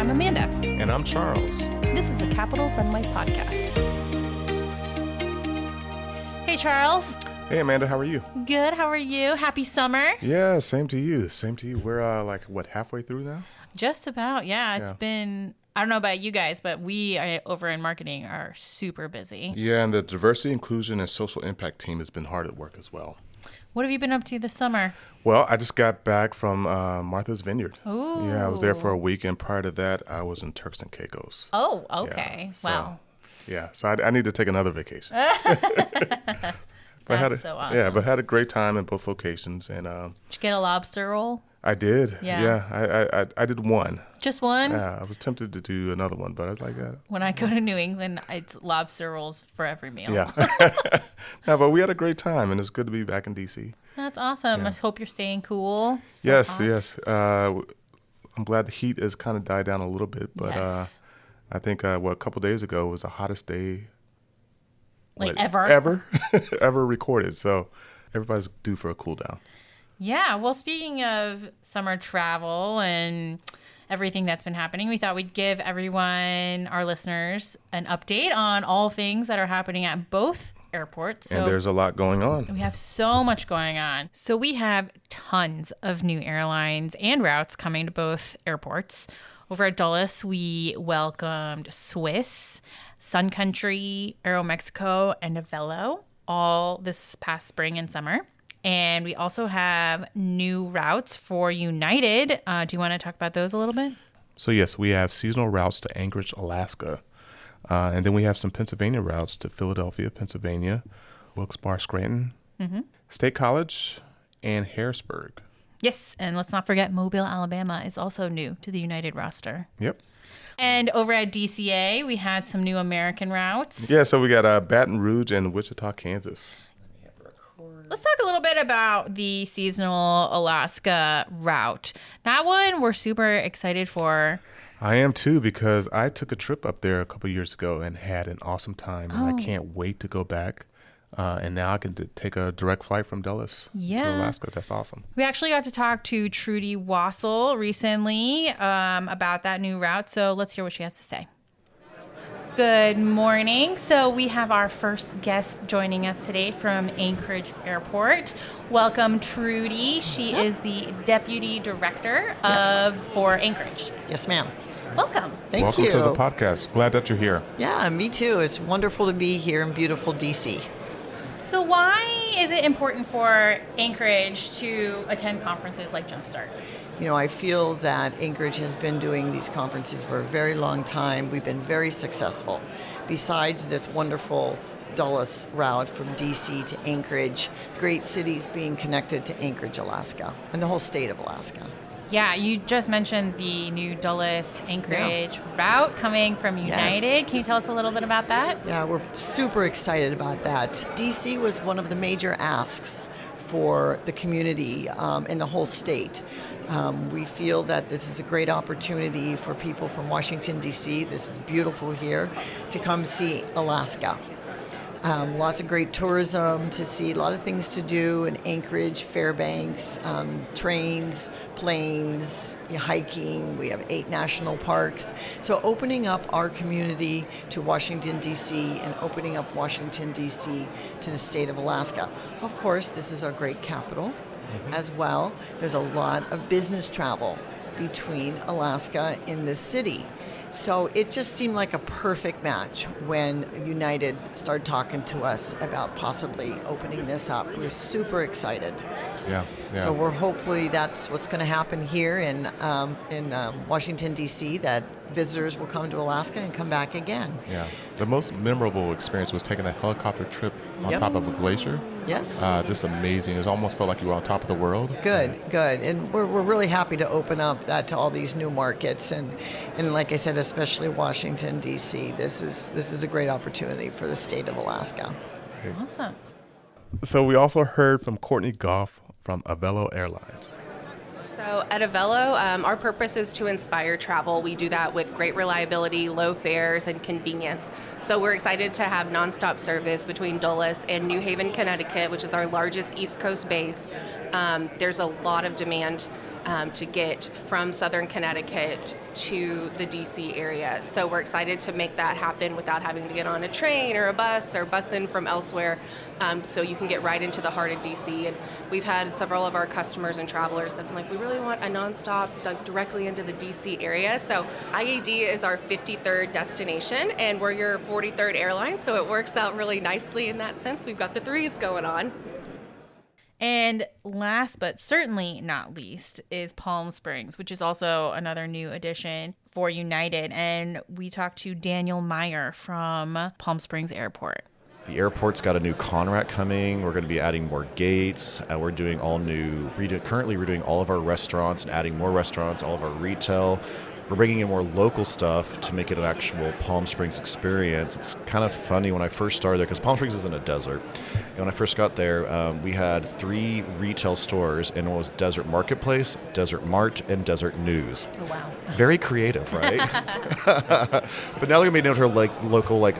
I'm Amanda. And I'm Charles. This is the Capital Runway Podcast. Hey, Charles. Hey, Amanda, how are you? Good. How are you? Happy summer. Yeah, same to you. Same to you. We're halfway through now? Just about. Yeah, it's been, I don't know about you guys, but we over in marketing are super busy. Yeah, and the diversity, inclusion, and social impact team has been hard at work as well. What have you been up to this summer? Well, I just got back from Martha's Vineyard. Ooh. Yeah, I was there for a week, and prior to that, I was in Turks and Caicos. Oh, okay. Yeah, so, wow. Yeah, so I need to take another vacation. That's so awesome. Yeah, but had a great time in both locations. And Did you get a lobster roll? I did. Yeah. I did one. Just one? Yeah, I was tempted to do another one, but I was like, When I go to New England, it's lobster rolls for every meal. yeah. No, but we had a great time, and it's good to be back in D.C. That's awesome. Yeah. I hope you're staying cool. Yes. Hot. I'm glad the heat has kind of died down a little bit, but Yes. I think a couple days ago was the hottest day ever ever recorded. So everybody's due for a cool down. Yeah. Well, speaking of summer travel and everything that's been happening, we thought we'd give everyone, our listeners, an update on all things that are happening at both airports. And there's a lot going on. We have so much going on. So we have tons of new airlines and routes coming to both airports. Over at Dulles, we welcomed Swiss, Sun Country, Aeromexico, and Avelo all this past spring and summer. And we also have new routes for United. Do you want to talk about those a little bit? So yes, we have seasonal routes to Anchorage, Alaska. And then we have some Pennsylvania routes to Philadelphia, Pennsylvania, Wilkes-Barre, Scranton, State College, and Harrisburg. Yes, and let's not forget Mobile, Alabama is also new to the United roster. Yep. And over at DCA, we had some new American routes. Yeah, so we got Baton Rouge and Wichita, Kansas. Let's talk a little bit about the seasonal Alaska route. That one we're super excited for. I am too, because I took a trip up there a couple years ago and had an awesome time, and I can't wait to go back. And now I can take a direct flight from Dulles to Alaska. That's awesome. We actually got to talk to Trudy Wassel recently about that new route. So let's hear what she has to say. Good morning. So we have our first guest joining us today from Anchorage Airport. Welcome, Trudy. She is the Deputy Director for Anchorage. Yes, ma'am. Welcome. Thank Welcome you. to the podcast. Glad that you're here. Yeah, me too. It's wonderful to be here in beautiful DC. So why is it important for Anchorage to attend conferences like Jumpstart? You know, I feel that Anchorage has been doing these conferences for a very long time. We've been very successful. Besides this wonderful Dulles route from DC to Anchorage, great cities being connected to Anchorage, Alaska, and the whole state of Alaska. Yeah, you just mentioned the new Dulles Anchorage route coming from United. Yes. Can you tell us a little bit about that? Yeah, we're super excited about that. DC was one of the major asks for the community in the whole state. We feel that this is a great opportunity for people from Washington, D.C., this is beautiful here, to come see Alaska. Lots of great tourism to see, a lot of things to do in Anchorage, Fairbanks, trains, planes, hiking. We have 8 national parks. So opening up our community to Washington, D.C., and opening up Washington, D.C. to the state of Alaska. Of course, this is our great capital as well. There's a lot of business travel between Alaska and this city. So it just seemed like a perfect match when United started talking to us about possibly opening this up. We're super excited. Yeah. So we're hopefully that's what's going to happen here in Washington, D.C., that visitors will come to Alaska and come back again. Yeah. The most memorable experience was taking a helicopter trip on top of a glacier. Yes. Just amazing. It almost felt like you were on top of the world. Good. And we're really happy to open up that to all these new markets. And like I said, especially Washington, D.C. This is a great opportunity for the state of Alaska. Right. Awesome. So we also heard from Courtney Goff from Avelo Airlines. So at Avelo, our purpose is to inspire travel. We do that with great reliability, low fares, and convenience. So we're excited to have nonstop service between Dulles and New Haven, Connecticut, which is our largest East Coast base. there's a lot of demand to get from Southern Connecticut to the DC area. So we're excited to make that happen without having to get on a train or a bus or bus in from elsewhere. So you can get right into the heart of DC. And we've had several of our customers and travelers that are like, we really want a nonstop directly into the DC area. So IAD is our 53rd destination, and we're your 43rd airline. So it works out really nicely in that sense. We've got the threes going on. And last but certainly not least is Palm Springs, which is also another new addition for United. And we talked to Daniel Meyer from Palm Springs Airport. The airport's got a new CONRAC coming. We're going to be adding more gates. We're doing all new, currently we're doing all of our restaurants and adding more restaurants, all of our retail. We're bringing in more local stuff to make it an actual Palm Springs experience. It's kind of funny when I first started there, because Palm Springs is in a desert. And when I first got there, we had 3 retail stores, and it was Desert Marketplace, Desert Mart, and Desert News. Oh, wow. Very creative, right? But now they're going to be known for like local,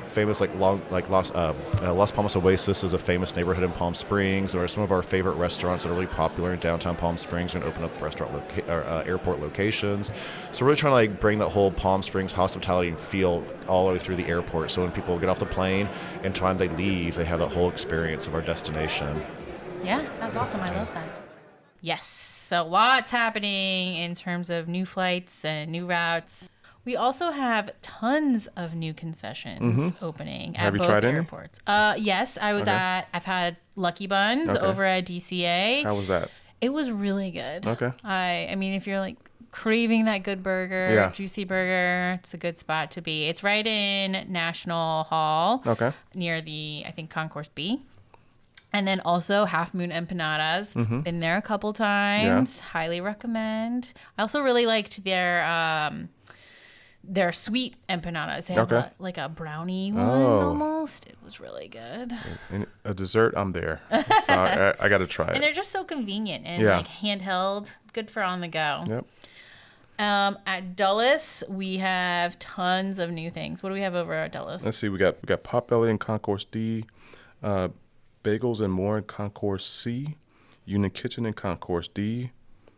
famous, Las Palmas Oasis is a famous neighborhood in Palm Springs. Or some of our favorite restaurants that are really popular in downtown Palm Springs are going to open up airport locations. So we're really trying to bring that whole Palm Springs hospitality and feel all the way through the airport. So when people get off the plane and time they leave, they have that whole experience of our destination. Yeah, that's awesome. I love that. Yes. So lots happening in terms of new flights and new routes. We also have tons of new concessions opening at both airports. Yes, I've had Lucky Buns over at DCA. How was that? It was really good. Okay. I mean, if you're craving that good burger, juicy burger, it's a good spot to be. It's right in National Hall. Okay. Near the, I think, Concourse B. And then also Half Moon Empanadas. Been there a couple times. Yeah. Highly recommend. I also really liked their sweet empanadas. They have a brownie one almost. It was really good. And a dessert, I'm there. So I got to try it. And they're just so convenient and handheld. Good for on the go. Yep. At Dulles, we have tons of new things. What do we have over at Dulles? Let's see. We got Potbelly in Concourse D, Bagels and More in Concourse C, Union Kitchen in Concourse D,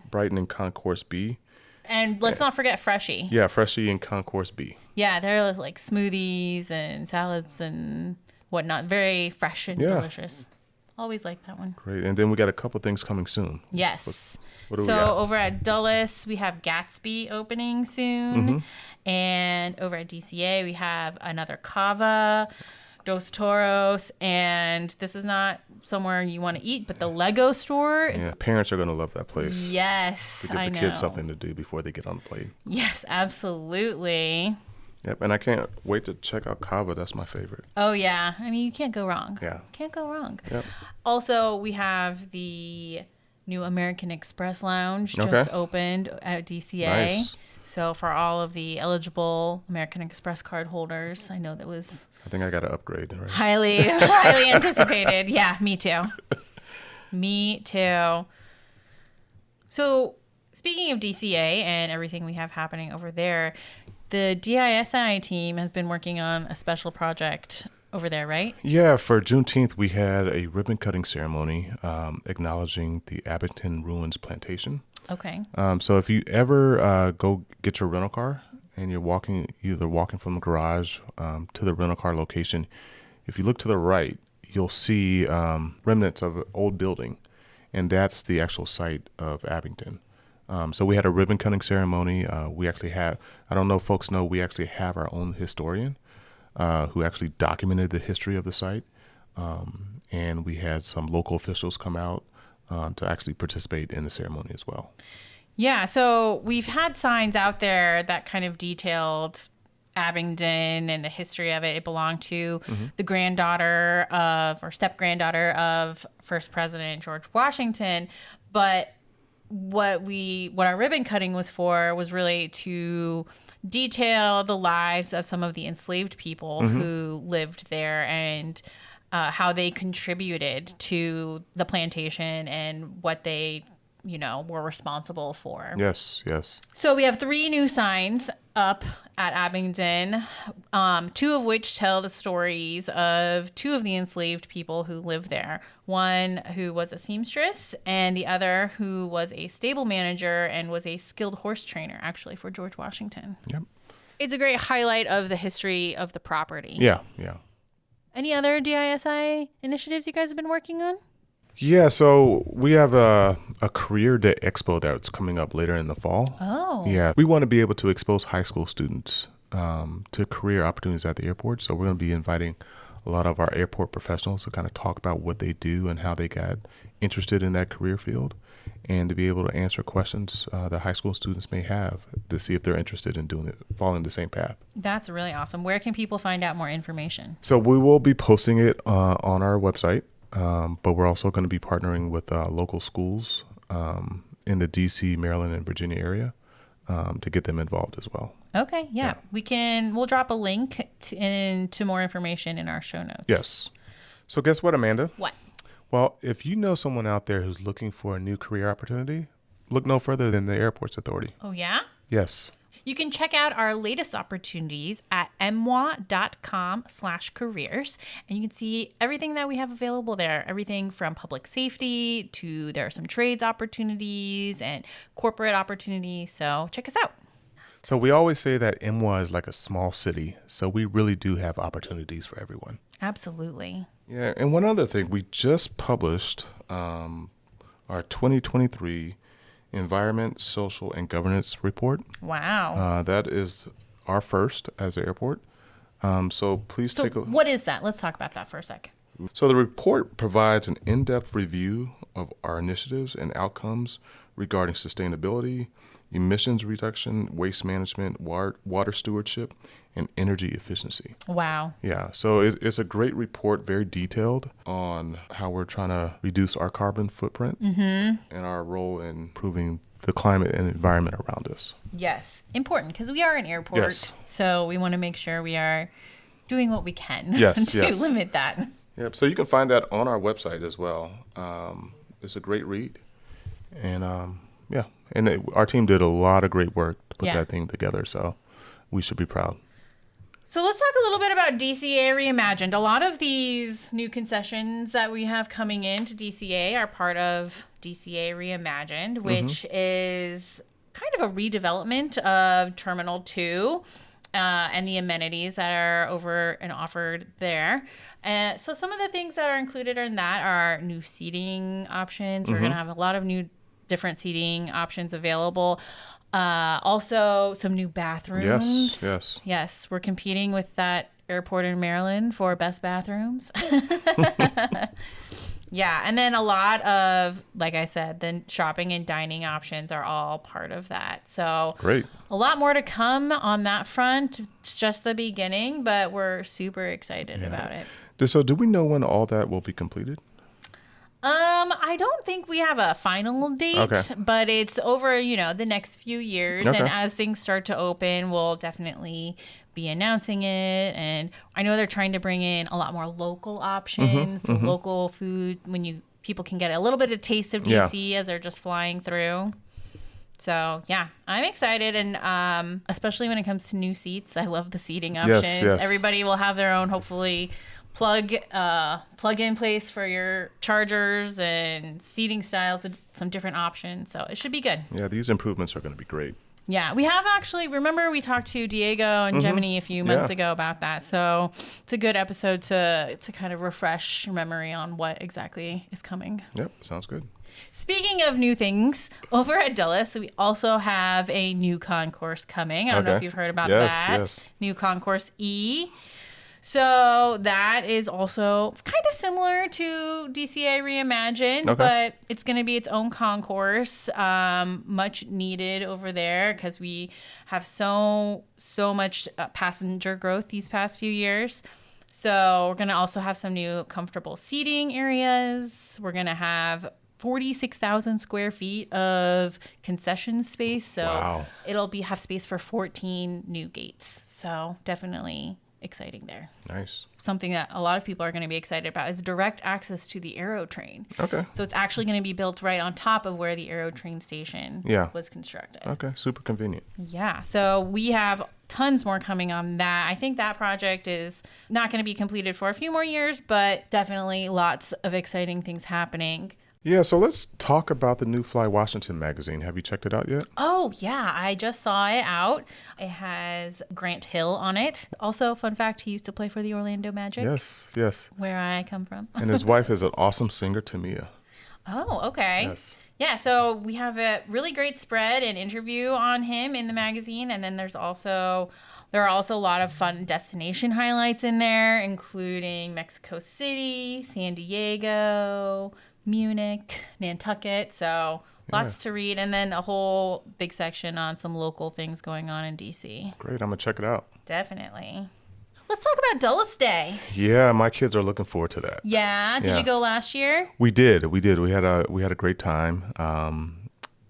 Brighton in Concourse B. And let's not forget Freshie. Yeah, Freshie in Concourse B. Yeah, they're like smoothies and salads and whatnot. Very fresh and delicious. Always like that one. Great. And then we got a couple things coming soon. Yes. What do we got? Over at Dulles, we have Gatsby opening soon. And over at DCA, we have another Cava, Dos Toros, and this is not somewhere you want to eat, but the Lego store is... parents are going to love that place. Yes, to give the kids something to do before they get on the plane. Yes, absolutely. Yep, and I can't wait to check out Cava. That's my favorite. Oh, yeah. I mean, you can't go wrong. Yeah. Can't go wrong. Yep. Also, we have the new American Express Lounge just opened at DCA. Nice. So for all of the eligible American Express card holders, I know that was... I think I got to upgrade. Right? Highly anticipated. Yeah, me too. Me too. So speaking of DCA and everything we have happening over there, the DISI team has been working on a special project over there, right? Yeah, for Juneteenth, we had a ribbon cutting ceremony acknowledging the Abington Ruins Plantation. Okay. So if you ever go get your rental car and you're either walking from the garage to the rental car location, if you look to the right, you'll see remnants of an old building, and that's the actual site of Abington. So we had a ribbon cutting ceremony. We actually have, I don't know if folks know, we actually have our own historian who actually documented the history of the site. And we had some local officials come out to actually participate in the ceremony as well. Yeah, so we've had signs out there that kind of detailed Abington and the history of it. It belonged to the granddaughter of, or step-granddaughter of first President George Washington. But what our ribbon cutting was for was really to detail the lives of some of the enslaved people who lived there and how they contributed to the plantation and what they we're responsible for. Yes, yes. So we have 3 new signs up at Abingdon, 2 of which tell the stories of 2 of the enslaved people who lived there. One who was a seamstress and the other who was a stable manager and was a skilled horse trainer, actually, for George Washington. Yep. It's a great highlight of the history of the property. Yeah, yeah. Any other DISI initiatives you guys have been working on? Yeah, so we have a career day expo that's coming up later in the fall. Oh. Yeah, we want to be able to expose high school students to career opportunities at the airport. So we're going to be inviting a lot of our airport professionals to kind of talk about what they do and how they got interested in that career field, and to be able to answer questions that high school students may have to see if they're interested in doing it, following the same path. That's really awesome. Where can people find out more information? So we will be posting it on our website. But we're also going to be partnering with local schools in the DC, Maryland, and Virginia area to get them involved as well. Okay, yeah. We'll drop a link to more information in our show notes. Yes. So guess what, Amanda? What? Well, if you know someone out there who's looking for a new career opportunity, look no further than the Airports Authority. Oh, yeah? Yes. You can check out our latest opportunities at mwa.com/careers, and you can see everything that we have available there. Everything from public safety to there are some trades opportunities and corporate opportunities. So check us out. So we always say that MWA is like a small city, so we really do have opportunities for everyone. Absolutely. Yeah, and one other thing, we just published our 2023 Environment, Social, and Governance Report. Wow. That is our first as an airport. So please take a look. What is that? Let's talk about that for a sec. So the report provides an in-depth review of our initiatives and outcomes regarding sustainability, emissions reduction, waste management, water stewardship, and energy efficiency. Wow. Yeah, so it's a great report, very detailed on how we're trying to reduce our carbon footprint and our role in improving the climate and environment around us. Yes. Important, because we are an airport. Yes. So we want to make sure we are doing what we can Yes, to limit that. Yep, so you can find that on our website as well. It's a great read. And our team did a lot of great work to put that thing together, so we should be proud. So let's talk a little bit about DCA Reimagined. A lot of these new concessions that we have coming into DCA are part of DCA Reimagined, which is kind of a redevelopment of Terminal 2 and the amenities that are over and offered there. So some of the things that are included in that are new seating options. We're going to have a lot of new different seating options available. Also, some new bathrooms. Yes, we're competing with that airport in Maryland for best bathrooms. Yeah, and then a lot of, like I said, the shopping and dining options are all part of that. So great. A lot more to come on that front. It's just the beginning, but we're super excited about it. So do we know when all that will be completed? I don't think we have a final date, but it's over, the next few years. Okay. And as things start to open, we'll definitely be announcing it. And I know they're trying to bring in a lot more local options, local food, people can get a little bit of taste of DC as they're just flying through. So, yeah, I'm excited. And especially when it comes to new seats, I love the seating options. Yes. Everybody will have their own, hopefully, plug-in place for your chargers and seating styles and some different options. So it should be good. Yeah, these improvements are going to be great. Yeah, we have actually, remember we talked to Diego and Jaimini a few months ago about that. So it's a good episode to kind of refresh your memory on what exactly is coming. Yep, sounds good. Speaking of new things, over at Dulles, we also have a new concourse coming. I don't know if you've heard about that. Yes. New Concourse E. So that is also kind of similar to DCA Reimagined, but it's going to be its own concourse, much needed over there because we have so much passenger growth these past few years. So we're going to also have some new comfortable seating areas. We're going to have 46,000 square feet of concession space. So it'll have space for 14 new gates. So definitely exciting there. Nice. Something that a lot of people are going to be excited about is direct access to the Aero train. Okay. So it's actually going to be built right on top of where the Aero train station was constructed. Okay. Super convenient. Yeah. So we have tons more coming on that. I think that project is not going to be completed for a few more years, but definitely lots of exciting things happening. Yeah, so let's talk about the new Fly Washington magazine. Have you checked it out yet? Oh, yeah. I just saw it out. It has Grant Hill on it. Also, fun fact, he used to play for the Orlando Magic. Yes. Where I come from. And his wife is an awesome singer, Tamia. Oh, okay. Yes. Yeah, so we have a really great spread and interview on him in the magazine. And then there are also a lot of fun destination highlights in there, including Mexico City, San Diego, Munich, Nantucket, so lots to read, and then a whole big section on some local things going on in DC. Great, I'm gonna check it out. Definitely. Let's talk about Dulles Day. Yeah, my kids are looking forward to that. Yeah, did you go last year? We did. We had a great time.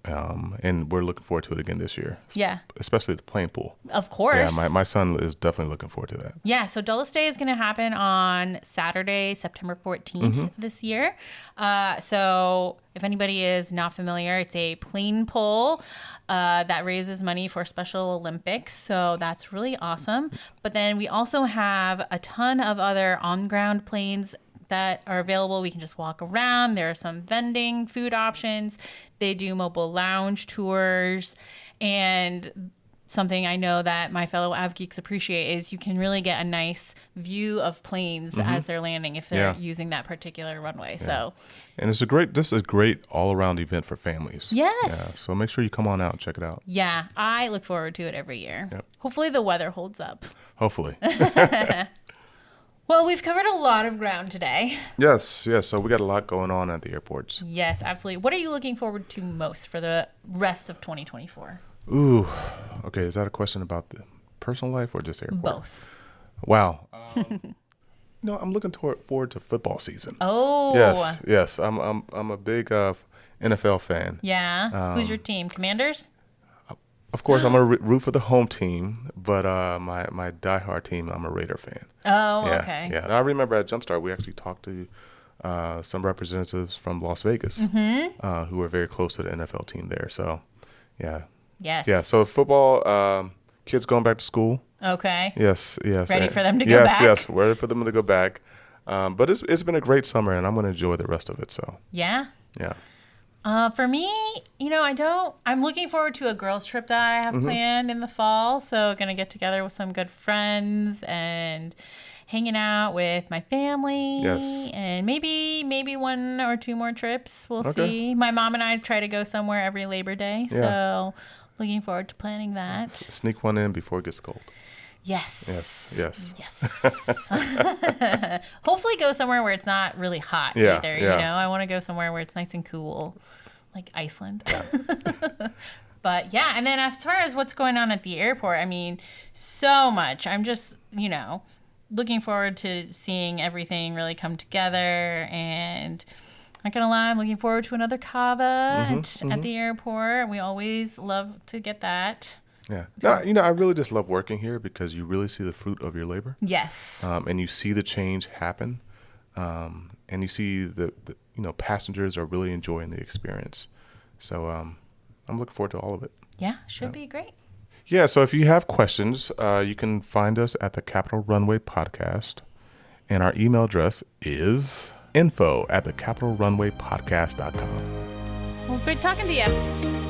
And we're looking forward to it again this year. Yeah. Especially the plane pool. Of course. Yeah, my son is definitely looking forward to that. Yeah, so Dulles Day is going to happen on Saturday, September 14th this year. So if anybody is not familiar, it's a plane pull that raises money for Special Olympics. So that's really awesome. But then we also have a ton of other on-ground planes that are available. We can just walk around. There are some vending, food options. They do mobile lounge tours. And something I know that my fellow Av Geeks appreciate is you can really get a nice view of planes as they're landing if they're using that particular runway. Yeah. So, and this is a great all-around event for families. Yes. Yeah, so make sure you come on out and check it out. Yeah, I look forward to it every year. Yep. Hopefully the weather holds up. Hopefully. Well, we've covered a lot of ground today. Yes. So we got a lot going on at the airports. Yes, absolutely. What are you looking forward to most for the rest of 2024? Ooh, okay. Is that a question about the personal life or just airport? Both. Wow. I'm looking forward to football season. Oh. Yes. I'm a big NFL fan. Yeah. Who's your team? Commanders? Of course, I'm going to root for the home team, but my diehard team, I'm a Raider fan. Oh, yeah, okay. Yeah. And I remember at Jumpstart, we actually talked to some representatives from Las Vegas who were very close to the NFL team there. So, yeah. Yes. Yeah. So football, kids going back to school. Okay. Yes. Ready for them to go back? Yes. Ready for them to go back. But it's been a great summer, and I'm going to enjoy the rest of it. So. Yeah. Yeah. For me, I'm looking forward to a girls trip that I have planned in the fall. So going to get together with some good friends and hanging out with my family. Yes. And maybe one or two more trips. We'll see. My mom and I try to go somewhere every Labor Day. Yeah. So looking forward to planning that. Sneak one in before it gets cold. Yes. Hopefully go somewhere where it's not really hot either. Yeah. I want to go somewhere where it's nice and cool, like Iceland. But yeah, and then as far as what's going on at the airport, I mean, so much. I'm just, looking forward to seeing everything really come together. And I'm not going to lie, I'm looking forward to another kava at the airport. We always love to get that. Yeah. No, I really just love working here because you really see the fruit of your labor. Yes. And you see the change happen. And you see the passengers are really enjoying the experience. So I'm looking forward to all of it. Yeah, should be great. Yeah, so if you have questions, you can find us at the Capital Runway Podcast. And our email address is info@thecapitalrunwaypodcast.com. Well, great talking to you.